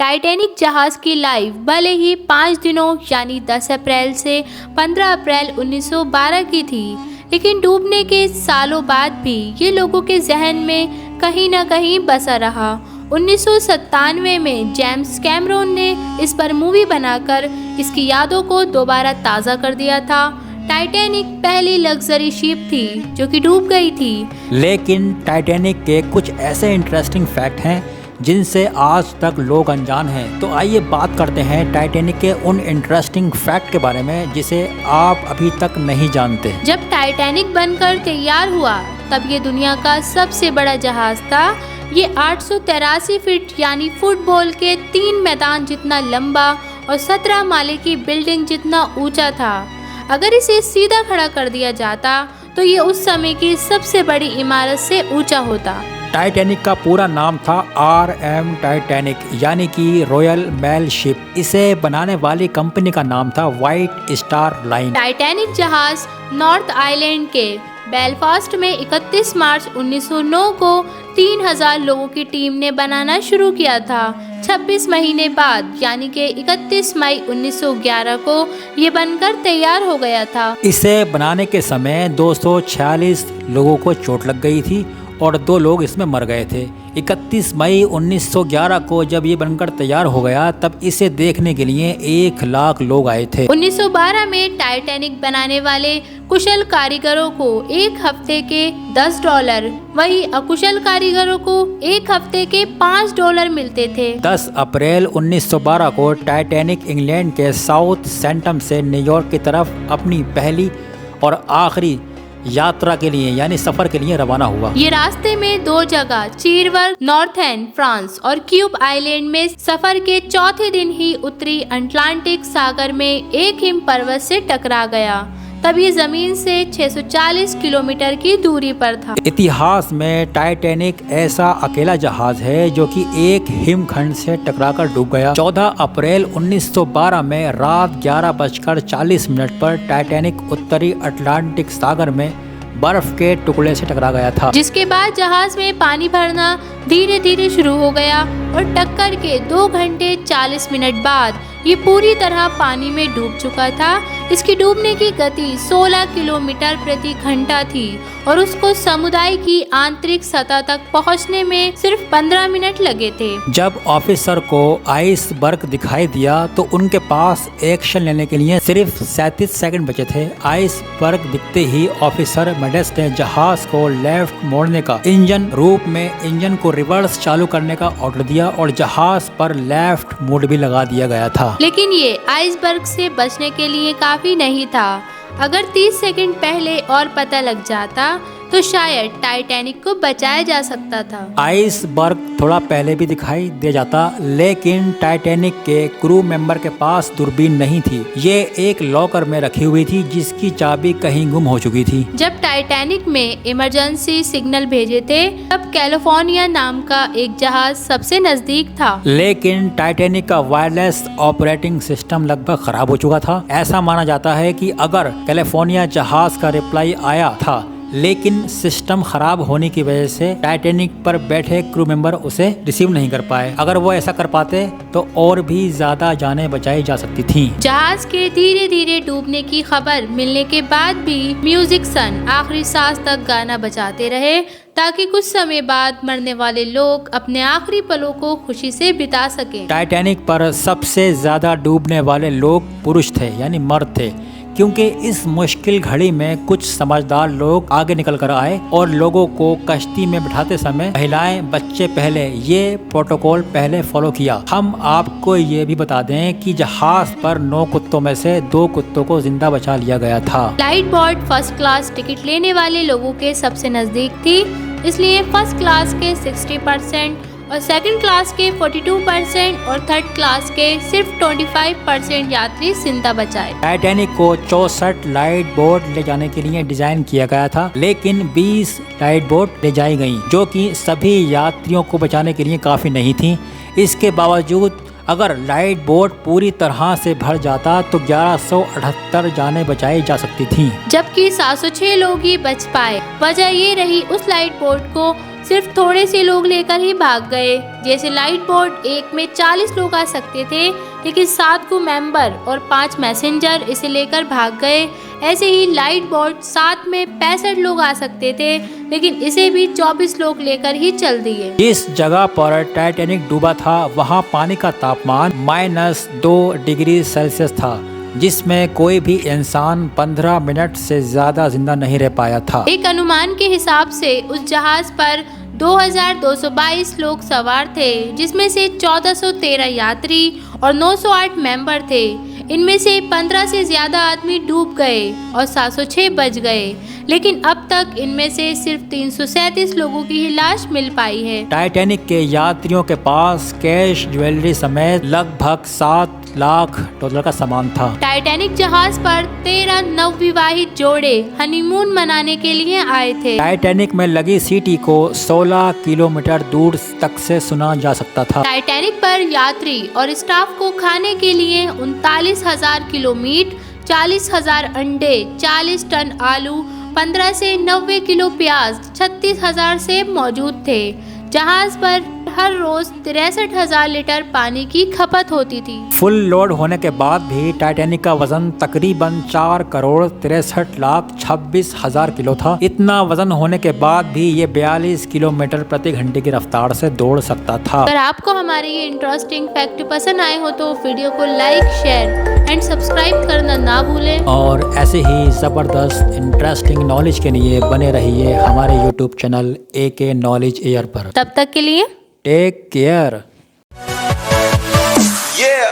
Titanic जहाज की life भले ही 5 दिनों यानी 10 अप्रैल से 15 अप्रैल 1912 की थी, लेकिन डूबने के सालों बाद भी ये लोगों के जहन में कहीं ना कहीं बसा रहा। 1997 में जेम्स कैमरून ने इस पर मूवी बनाकर इसकी यादों को दोबारा ताज़ा कर दिया था। टाइटैनिक पहली लग्जरी शिप थी जो कि डूब गई थी। लेकिन टाइटैनिक के कुछ ऐसे इंटरेस्टिंग फैक्ट हैं जिनसे आज तक लोग अनजान हैं। तो आइए बात करते हैं टाइटैनिक के उन इंटरेस्टिंग फैक्ट के बारे में जिसे आप अभी तक नहीं जानते। जब टाइटैनिक बनकर तैयार हुआ तब ये दुनिया का सबसे बड़ा जहाज था। ये 883 फीट यानी फुटबॉल के 3 मैदान जितना लंबा और 17 माले की बिल्डिंग जितना ऊंचा था। अगर इसे सीधा खड़ा कर दिया जाता तो ये उस समय की सबसे बड़ी इमारत से ऊंचा होता। टाइटैनिक का पूरा नाम था RM टाइटैनिक यानी कि रॉयल मेल शिप। इसे बनाने वाली कंपनी का नाम था व्हाइट स्टार लाइन। टाइटैनिक जहाज नॉर्थ आइलैंड के बेलफास्ट में 31 मार्च 1909 को 3000 लोगों की टीम ने बनाना शुरू किया था। 26 महीने बाद यानी कि 31 मई 1911 को ये बनकर तैयार हो गया था। इसे बनाने के समय 246 लोगों को चोट लग गई थी और 2 लोग इसमें मर गए थे। 31 मई 1911 को जब ये बनकर तैयार हो गया तब इसे देखने के लिए 1 लाख लोग आए थे। 1912 में टाइटैनिक बनाने वाले कुशल कारीगरों को 1 हफ्ते के $10, वही अकुशल कारीगरों को 1 हफ्ते के $5 मिलते थे। 10 अप्रैल 1912 को टाइटैनिक इंग्लैंड के साउथ सेंटम से न्यूयॉर्क की तरफ अपनी पहली और आखिरी यात्रा के लिए यानी सफर के लिए रवाना हुआ। ये रास्ते में 2 जगह चीरवर्ग नॉर्थ एंड फ्रांस और क्यूब आइलैंड में सफर के चौथे दिन ही उत्तरी अटलांटिक सागर में एक हिम पर्वत से टकरा गया। तब ये जमीन से 640 किलोमीटर की दूरी पर था। इतिहास में टाइटैनिक ऐसा अकेला जहाज है जो कि एक हिमखंड से टकराकर डूब गया। 14 अप्रैल 1912 में रात 11:40 पर टाइटैनिक उत्तरी अटलांटिक सागर में बर्फ के टुकड़े से टकरा गया था, जिसके बाद जहाज में पानी भरना धीरे धीरे शुरू हो गया और टक्कर के 2 घंटे 40 मिनट बाद ये पूरी तरह पानी में डूब चुका था। इसकी डूबने की गति 16 किलोमीटर प्रति घंटा थी और उसको समुद्र की आंतरिक सतह तक पहुंचने में सिर्फ 15 मिनट लगे थे। जब ऑफिसर को आइसबर्ग दिखाई दिया तो उनके पास एक्शन लेने के लिए सिर्फ 37 सेकंड बचे थे। आइसबर्ग दिखते ही ऑफिसर मेडेस्ट ने जहाज को लेफ्ट मोड़ने का इंजन रूप में इंजन को रिवर्स चालू करने का ऑर्डर दिया और जहाज पर लेफ्ट मोड भी लगा दिया गया था। लेकिन ये आइसबर्ग से बचने के लिए काफी नहीं था। अगर 30 सेकंड पहले और पता लग जाता तो शायद टाइटैनिक को बचाया जा सकता था। आइसबर्ग थोड़ा पहले भी दिखाई दे जाता, लेकिन टाइटैनिक के क्रू मेंबर के पास दूरबीन नहीं थी। ये एक लॉकर में रखी हुई थी जिसकी चाबी कहीं गुम हो चुकी थी। जब टाइटैनिक में इमरजेंसी सिग्नल भेजे थे तब कैलिफोर्निया नाम का एक जहाज सबसे नजदीक था, लेकिन टाइटैनिक का वायरलेस ऑपरेटिंग सिस्टम लगभग खराब हो चुका था। ऐसा माना जाता है कि अगर कैलिफोर्निया जहाज का रिप्लाई आया था लेकिन सिस्टम खराब होने की वजह से टाइटैनिक पर बैठे क्रू मेंबर उसे रिसीव नहीं कर पाए। अगर वो ऐसा कर पाते तो और भी ज्यादा जानें बचाई जा सकती थीं। जहाज के धीरे धीरे डूबने की खबर मिलने के बाद भी म्यूजिक सन आखिरी सांस तक गाना बजाते रहे ताकि कुछ समय बाद मरने वाले लोग अपने आखिरी पलों को खुशी से बिता सके। टाइटैनिक पर सबसे ज्यादा डूबने वाले लोग पुरुष थे यानी मर्द थे, क्योंकि इस मुश्किल घड़ी में कुछ समझदार लोग आगे निकल कर आए और लोगों को कश्ती में बिठाते समय महिलाएं बच्चे पहले ये प्रोटोकॉल पहले फॉलो किया। हम आपको ये भी बता दें कि जहाज पर 9 कुत्तों में से 2 कुत्तों को जिंदा बचा लिया गया था। Flight board first class ticket लेने वाले लोगों के सबसे नजदीक थी, इसलिए फर्स्ट क्लास के 60% और सेकंड क्लास के 42% और थर्ड क्लास के सिर्फ 25% यात्री जिंदा बचाए। टाइटैनिक को 64 लाइट बोट ले जाने के लिए डिजाइन किया गया था, लेकिन 20 लाइट बोट ले जाई गईं, जो कि सभी यात्रियों को बचाने के लिए काफी नहीं थी। इसके बावजूद अगर लाइट बोट पूरी तरह से भर जाता तो 1178 जानें बचाई जा सकती थीं, जबकि 706 लोग ही बच पाए। वजह ये रही उस लाइट बोट को सिर्फ थोड़े से लोग लेकर ही भाग गए। जैसे लाइफ बोट एक में 40 लोग आ सकते थे, लेकिन 7 क्रू मेंबर और 5 मैसेंजर इसे लेकर भाग गए। ऐसे ही लाइट बोट 7 में 65 लोग आ सकते थे, लेकिन इसे भी 24 लोग लेकर ही चल दिए। जिस जगह पर टाइटैनिक डूबा था वहाँ पानी का तापमान -2 डिग्री सेल्सियस था, जिसमें कोई भी इंसान 15 मिनट से ज्यादा जिंदा नहीं रह पाया था। एक अनुमान के हिसाब से उस जहाज पर 2222 लोग सवार थे, जिसमें से 1413 यात्री और 908 मेंबर थे। इनमें से 15 से ज्यादा आदमी डूब गए और 706 बच गए, लेकिन अब तक इनमें से सिर्फ 337 लोगों की ही लाश मिल पाई है। टाइटैनिक के यात्रियों के पास कैश, ज्वेलरी समेत लगभग 7 लाख डॉलर का सामान था। टाइटैनिक जहाज पर 13 नवविवाहित जोड़े हनीमून मनाने के लिए आए थे। टाइटैनिक में लगी सीटी को 16 किलोमीटर दूर तक से सुना जा सकता था। टाइटैनिक पर यात्री और स्टाफ को खाने के लिए 39,000 किलो मीट, 40,000 अंडे, 40 टन आलू, 15 से 90 किलो प्याज, 36,000 सेब मौजूद थे। जहाज पर हर रोज 63,000 लीटर पानी की खपत होती थी। फुल लोड होने के बाद भी टाइटैनिक का वजन तकरीबन 4,63,26,000 किलो था। इतना वजन होने के बाद भी ये 42 किलोमीटर प्रति घंटे की रफ्तार से दौड़ सकता था। अगर आपको हमारे ये इंटरेस्टिंग फैक्ट पसंद आए हो तो वीडियो को लाइक, शेयर एंड सब्सक्राइब करना ना भूलें। और ऐसे ही ज़बरदस्त इंटरेस्टिंग नॉलेज के लिए बने रहिए हमारे YouTube channel AK knowledge air पर। तब तक के लिए टेक केयर। Yeah.